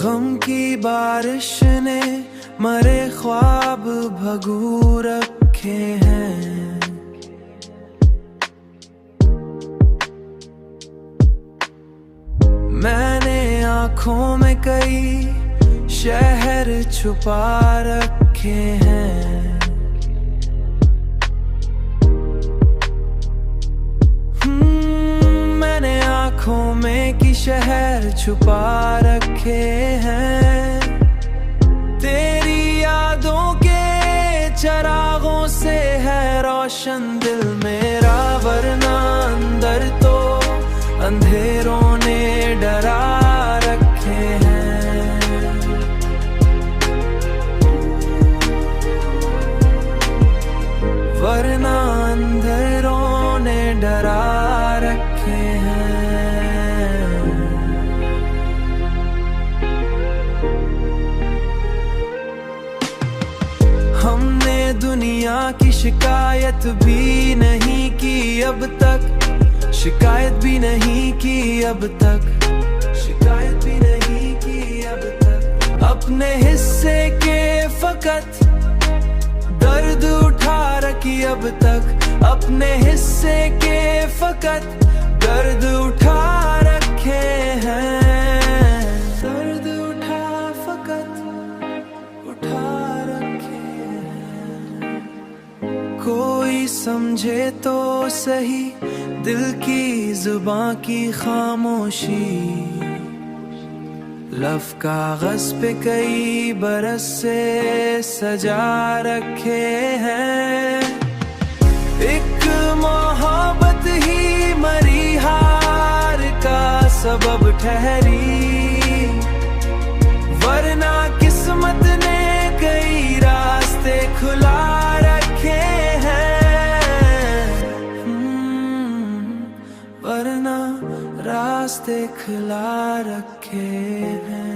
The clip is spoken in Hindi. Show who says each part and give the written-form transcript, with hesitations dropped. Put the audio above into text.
Speaker 1: गम की बारिश ने मरे ख्वाब भगू रखे हैं। मैंने आँखों में कई शहर छुपा रखे हैं। मैंने आँखों में की शहर छुपा रखे हैं। तेरी यादों के चरागों से है रोशन दिल मेरा, वरना अंदर तो अंधेरों ने डरा रखे हैं। वरना अंधेरों ने डरा रखे हैं। हमने दुनिया की शिकायत भी नहीं की अब तक, शिकायत भी नहीं की अब तक, शिकायत भी नहीं की अब तक। अपने हिस्से के फकत दर्द उठा रखी अब तक, अपने हिस्से के फकत दर्द उठा रखे हैं। दर्द फकत उठा रखे हैं। कोई समझे तो सही दिल की जुबां की खामोशी, लफ कागज पे कई बरस से सजा रखे हैं। एक मोहब्बत ही मरी हार का सबब ठहरी, वरना किस्मत ने कई रास्ते खुला रखे हैं। वरना रास्ते खुला रखे हैं।